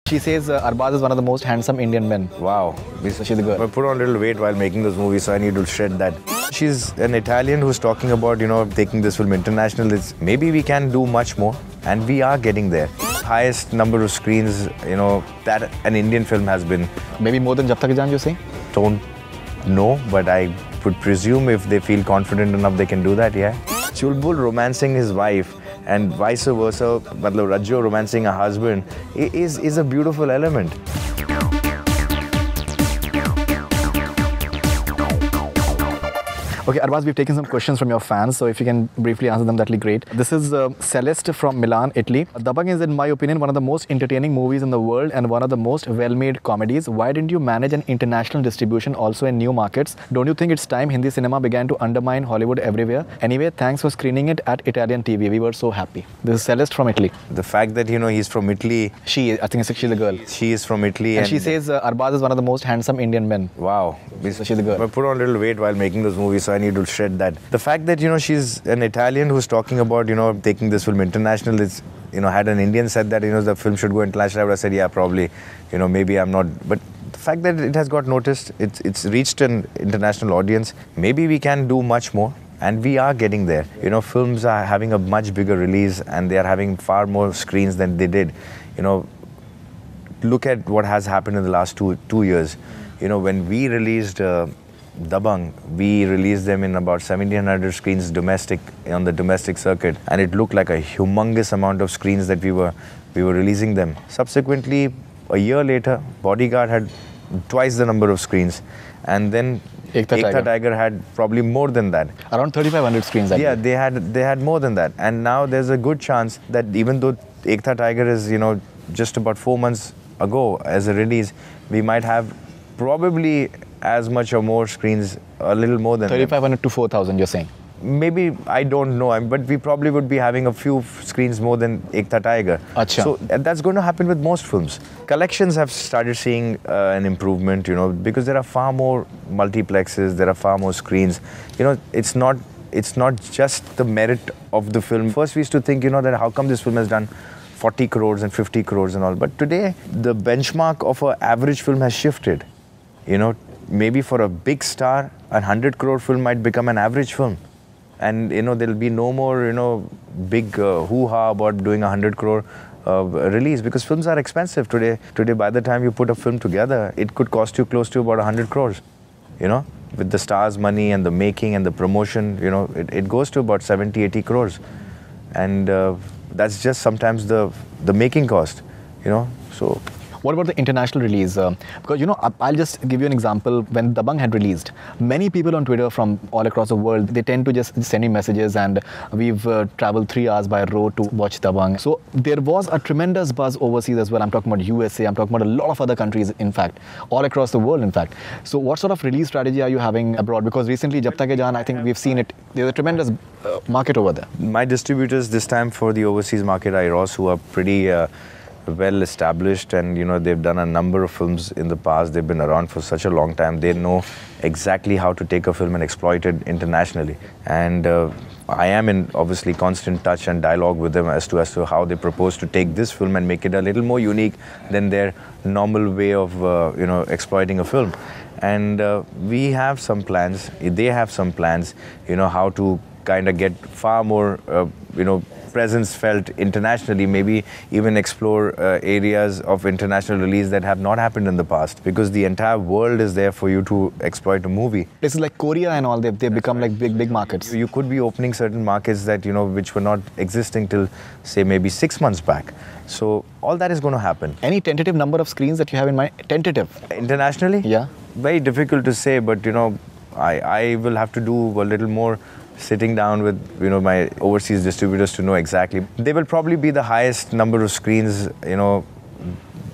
She says Arbaaz is one of the most handsome Indian men. Wow. So she's the girl. I put on a little weight while making this movie, so I need to shred that. She's an Italian who's talking about, taking this film international. Maybe we can do much more, and we are getting there. Highest number of screens, that an Indian film has been. Maybe more than Jab Tak Hai Jaan, you're saying? Don't know, but I would presume if they feel confident enough, they can do that, yeah. Chulbul romancing his wife and vice versa, Rajjo romancing a husband is a beautiful element. Okay, Arbaaz, we've taken some questions from your fans, so if you can briefly answer them, that'll be great. This is Celeste from Milan, Italy. Dabangg is, in my opinion, one of the most entertaining movies in the world and one of the most well-made comedies. Why didn't you manage an international distribution also in new markets? Don't you think it's time Hindi cinema began to undermine Hollywood everywhere? Anyway, thanks for screening it at Italian TV. We were so happy. This is Celeste from Italy. The fact that, he's from Italy. I think she's a girl. She is from Italy. And she says Arbaaz is one of the most handsome Indian men. Wow. So she's a girl. I put on a little weight while making this movie, so I need to shred that. The fact that, she's an Italian who's talking about, taking this film international, had an Indian said that, the film should go international, I would have said, yeah, probably, maybe I'm not. But the fact that it has got noticed, it's reached an international audience, maybe we can do much more. And we are getting there. Films are having a much bigger release and they are having far more screens than they did. Look at what has happened in the last two years. When we released Dabangg, we released them in about 1,700 screens on the domestic circuit, and it looked like a humongous amount of screens that we were releasing them. Subsequently, a year later, Bodyguard had twice the number of screens, and then Ekta Tiger had probably more than that. Around 3,500 screens. Yeah, they had more than that, and now there's a good chance that even though Ekta Tiger is just about 4 months ago as a release, we might have probably as much or more screens, a little more than 3,500 to 4,000, you're saying? Maybe, I don't know, but we probably would be having a few screens more than Ekta Tiger. Achha. So that's going to happen with most films. Collections have started seeing an improvement, because there are far more multiplexes, there are far more screens. It's not just the merit of the film. First we used to think, that how come this film has done 40 crores and 50 crores and all. But today, the benchmark of an average film has shifted. Maybe for a big star, a 100 crore film might become an average film. And, there'll be no more, big hoo-ha about doing a 100 crore release, because films are expensive today. Today, by the time you put a film together, it could cost you close to about 100 crores, With the stars' money and the making and the promotion, it goes to about 70, 80 crores. And that's just sometimes the making cost, so. What about the international release? Because, I'll just give you an example. When Dabangg had released, many people on Twitter from all across the world, they tend to just send me messages, and we've traveled 3 hours by road to watch Dabangg. So there was a tremendous buzz overseas as well. I'm talking about USA, I'm talking about a lot of other countries, in fact, all across the world, in fact. So what sort of release strategy are you having abroad? Because recently, Jab Tak Hai Jaan, I think we've seen it. There's a tremendous market over there. My distributors this time for the overseas market are Ross, who are pretty well established, and they've done a number of films in the past. They've been around for such a long time. They know exactly how to take a film and exploit it internationally. And I am in obviously constant touch and dialogue with them as to how they propose to take this film and make it a little more unique than their normal way of exploiting a film. And we have some plans. They have some plans. How to kind of get far more presence felt internationally, maybe even explore areas of international release that have not happened in the past, because the entire world is there for you to exploit a movie. Places like Korea and all, they've become like big markets. You could be opening certain markets that, which were not existing till, say, maybe 6 months back. So all that is going to happen. Any tentative number of screens that you have in mind? Tentative? Internationally? Yeah. Very difficult to say, but, I will have to do a little more sitting down with my overseas distributors to know exactly. They will probably be the highest number of screens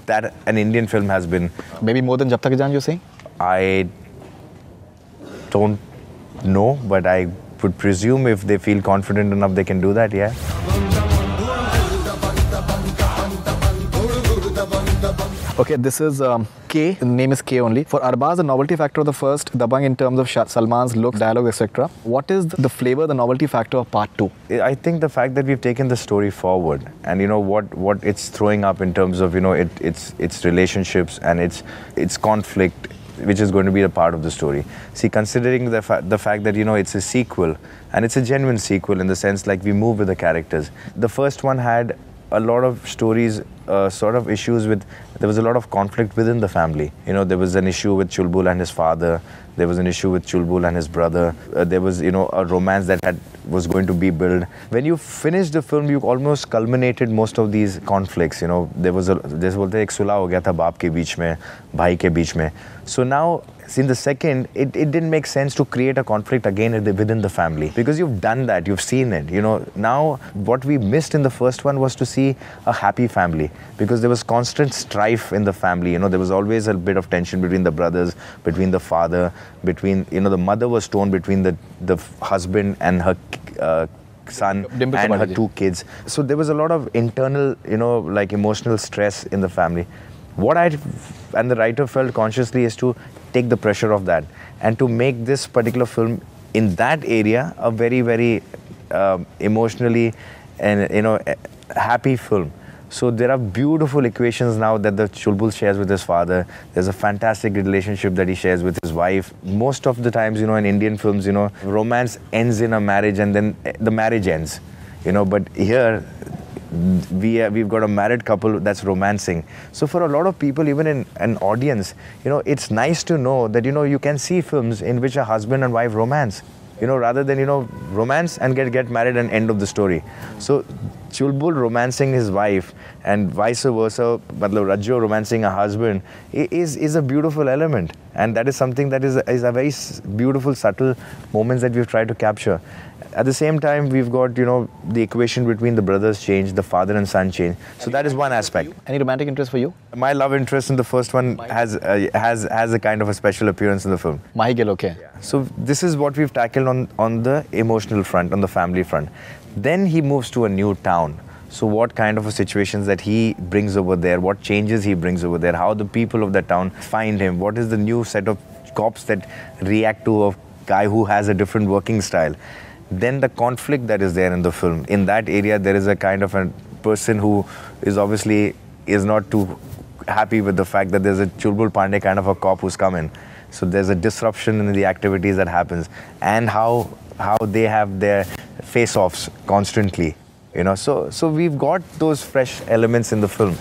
that an Indian film has been. Maybe more than Jab Tak Hai Jaan, you're saying? I don't know, but I would presume if they feel confident enough, they can do that, yeah. Okay, this is K. The name is K only. For Arbaaz, the novelty factor of the first, Dabangg in terms of Salman's look, dialogue, etc. What is the flavor, the novelty factor of part 2? I think the fact that we've taken the story forward, and you know what it's throwing up in terms of, you know, its relationships and its conflict, which is going to be a part of the story. See, considering the fact that, you know, it's a sequel, and it's a genuine sequel in the sense like we move with the characters. The first one had a lot of stories, sort of issues with, there was a lot of conflict within the family. You know, there was an issue with Chulbul and his father. There was an issue with Chulbul and his brother. There was, you know, a romance that was going to be built. When you finished the film, you almost culminated most of these conflicts. You know, there was जैसे बोलते हैं एक सुलह हो गया था बाप के बीच में, भाई के बीच में. So now, in the second, it didn't make sense to create a conflict again within the family, because you've done that, you've seen it. You know, now what we missed in the first one was to see a happy family, because there was constant strife in the family. You know, there was always a bit of tension between the brothers, between the father, between, you know, the mother was torn between the husband and her son and her two kids. So there was a lot of internal, you know, like emotional stress in the family. What I and the writer felt consciously is to take the pressure of that and to make this particular film in that area a very, very emotionally and, you know, happy film. So there are beautiful equations now that the Chulbul shares with his father. There's a fantastic relationship that he shares with his wife. Most of the times, you know, in Indian films, you know, romance ends in a marriage and then the marriage ends, you know, but here we've got a married couple that's romancing. So for a lot of people, even in an audience, you know, it's nice to know that, you know, you can see films in which a husband and wife romance, you know, rather than, you know, romance and get married and end of the story. So Chulbul romancing his wife and vice versa, matlab Rajjo romancing a husband is a beautiful element, and that is something that is a very beautiful, subtle moments that we've tried to capture. At the same time, we've got, you know, the equation between the brothers change, the father and son change. So that is one aspect. Any romantic interest for you? My love interest in the first one has a kind of a special appearance in the film. Mahigil, okay. So this is what we've tackled on the emotional front, on the family front. Then he moves to a new town. So what kind of situations that he brings over there, what changes he brings over there, how the people of that town find him, what is the new set of cops that react to a guy who has a different working style. Then the conflict that is there in the film. In that area, there is a kind of a person who is obviously not too happy with the fact that there's a Chulbul Pandey kind of a cop who's come in. So there's a disruption in the activities that happens, and how they have their face-offs constantly. You know, so we've got those fresh elements in the film.